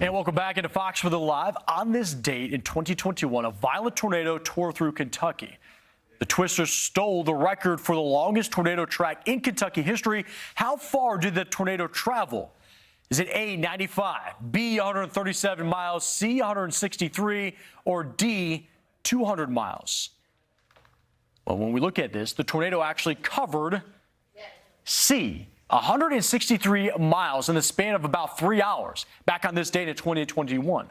And welcome back into Fox for the Live. On this date in 2021, a violent tornado tore through Kentucky. The Twisters stole the record for the longest tornado track in Kentucky history. How far did the tornado travel? Is it A, 95, B, 137 miles, C, 163, or D, 200 miles? Well, when we look at this, the tornado actually covered C, 163 miles in the span of about 3 hours back on this date in 2021.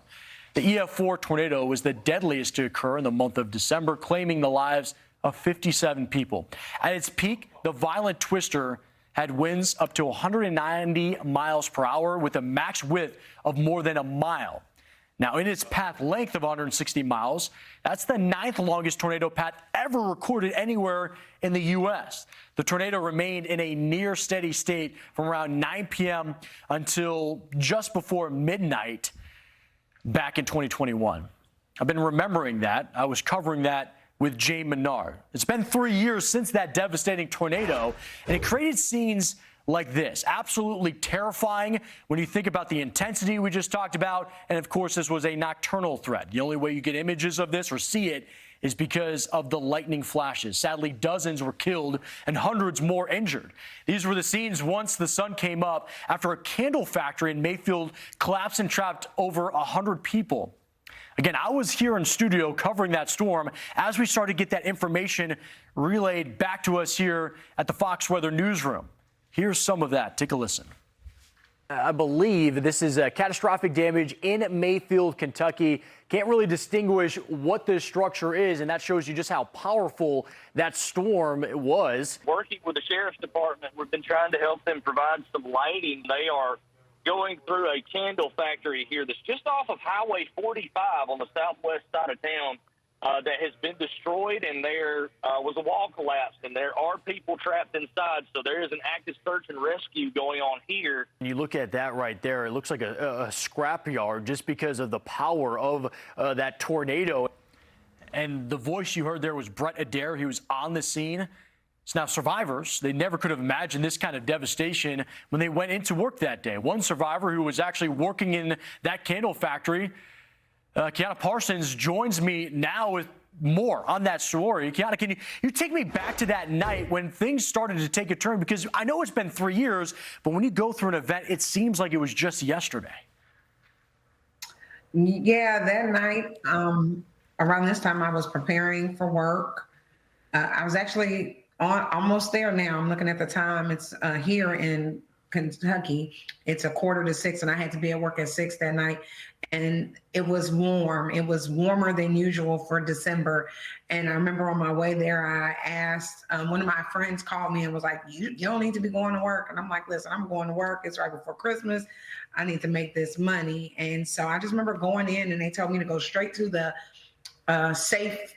The EF4 tornado was the deadliest to occur in the month of December, claiming the lives of 57 people. At its peak, the violent twister had winds up to 190 miles per hour with a max width of more than a mile. Now, in its path length of 160 miles, that's the 9th longest tornado path ever recorded anywhere in the U.S. The tornado remained in a near steady state from around 9 p.m. until just before midnight back in 2021. I've been remembering that. I was covering that with Jay Menard. It's been 3 years since that devastating tornado, and it created scenes like this. Absolutely terrifying when you think about the intensity we just talked about. And of course, this was a nocturnal threat. The only way you get images of this or see it is because of the lightning flashes. Sadly, dozens were killed and hundreds more injured. These were the scenes once the sun came up after a candle factory in Mayfield collapsed and trapped over 100 people. Again, I was here in studio covering that storm as we started to get that information relayed back to us here at the Fox Weather Newsroom. Here's some of that. Take a listen. I believe this is catastrophic damage in Mayfield, Kentucky. Can't really distinguish what this structure is, and that shows you just how powerful that storm was. Working with the Sheriff's Department, we've been trying to help them provide some lighting. They are going through a candle factory here that's just off of Highway 45 on the southwest side of town. That has been destroyed, and there was a wall collapse, and there are people trapped inside. So there is an active search and rescue going on here. You look at that right there, it looks like a scrapyard just because of the power of that tornado. And the voice you heard there was Brett Adair. He was on the scene. It's now survivors. They never could have imagined this kind of devastation when they went into work that day. One survivor who was actually working in that candle factory, Kiana Parsons, joins me now with more on that story. Kiana, can you take me back to that night when things started to take a turn? Because I know it's been 3 years, but when you go through an event, it seems like it was just yesterday. Yeah, that night, around this time, I was preparing for work. I was actually almost there now. I'm looking at the time. It's here in Kentucky. It's 5:45, and I had to be at work at 6 that night. And it was warm. It was warmer than usual for December. And I remember on my way there, I asked, one of my friends called me and was like, you don't need to be going to work. And I'm like, listen, I'm going to work. It's right before Christmas. I need to make this money. And so I just remember going in, and they told me to go straight to the safe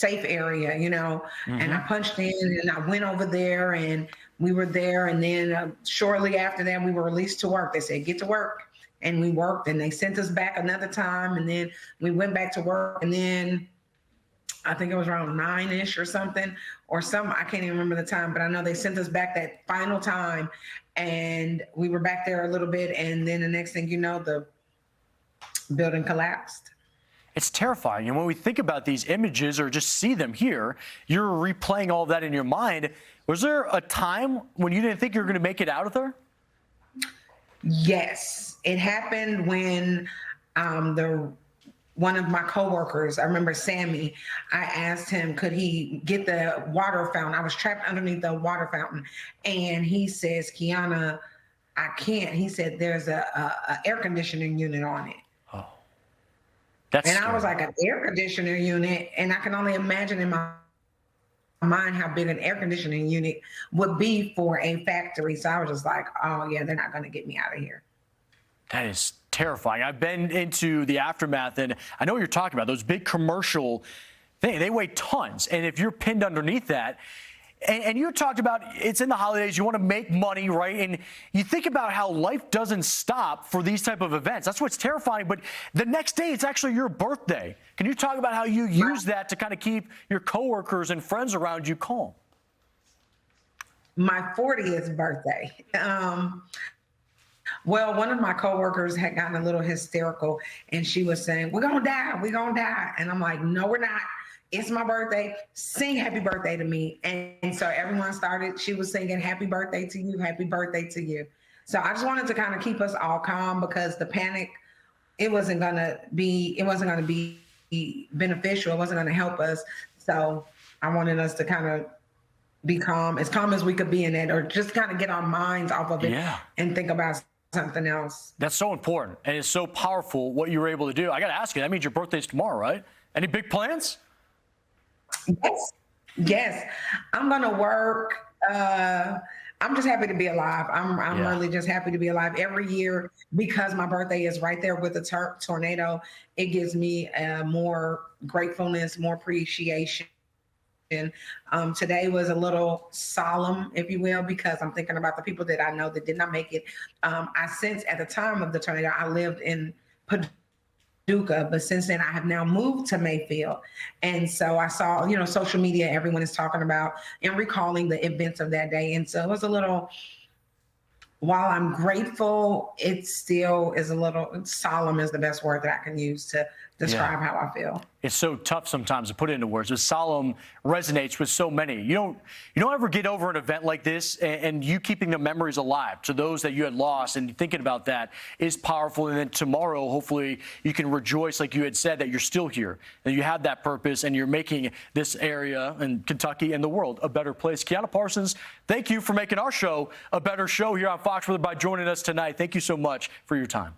area, you know. Mm-hmm. And I punched in, and I went over there, and we were there. And then shortly after that, we were released to work. They said, get to work. And we worked, and they sent us back another time, and then we went back to work, and then I think it was around 9-ish or something, I can't even remember the time, but I know they sent us back that final time, and we were back there a little bit, and then the next thing you know, the building collapsed. It's terrifying. And when we think about these images or just see them here, you're replaying all of that in your mind. Was there a time when you didn't think you were going to make it out of there? Yes, it happened when one of my coworkers, I remember Sammy, I asked him, could he get the water fountain? I was trapped underneath the water fountain. And he says, Kiana, I can't. He said, there's a air conditioning unit on it. Oh, that's and scary. I was like, an air conditioner unit? And I can only imagine in my mind how big an air conditioning unit would be for a factory. So I was just like, oh yeah, they're not going to get me out of here. That is terrifying. I've been into the aftermath, and I know what you're talking about. Those big commercial things, they weigh tons. And if you're pinned underneath that, and you talked about it's in the holidays, you want to make money, right? And you think about how life doesn't stop for these type of events. That's what's terrifying. But the next day, it's actually your birthday. Can you talk about how you use that to kind of keep your coworkers and friends around you calm? My 40th birthday. Well, one of my coworkers had gotten a little hysterical and she was saying, "We're gonna die, we're gonna die." And I'm like, "No, we're not. It's my birthday. Sing happy birthday to me." And so everyone started, she was singing happy birthday to you, happy birthday to you. So I just wanted to kind of keep us all calm because the panic, it wasn't gonna be beneficial. It wasn't gonna help us. So I wanted us to kind of be calm as we could be in it, or just kind of get our minds off of it Yeah. and think about something else. That's so important, and it's so powerful what you were able to do. I got to ask you, that means your birthday's tomorrow, right? Any big plans? Yes, yes. I'm gonna work. I'm just happy to be alive. I'm Yeah. really just happy to be alive. Every year, because my birthday is right there with the tornado, it gives me more gratefulness, more appreciation. Today was a little solemn, if you will, because I'm thinking about the people that I know that did not make it. Since at the time of the tornado, I lived in Paducah, but since then I have now moved to Mayfield. And so I saw, social media, everyone is talking about and recalling the events of that day. And so it was a little, while I'm grateful, it still is a little solemn is the best word that I can use to describe how I feel. It's so tough sometimes to put it into words. But solemn resonates with so many. You don't ever get over an event like this, and you keeping the memories alive to those that you had lost, and thinking about that is powerful. And then tomorrow, hopefully, you can rejoice, like you had said, that you're still here, that you have that purpose, and you're making this area and Kentucky and the world a better place. Kiana Parsons, thank you for making our show a better show here on Fox Weather by joining us tonight. Thank you so much for your time.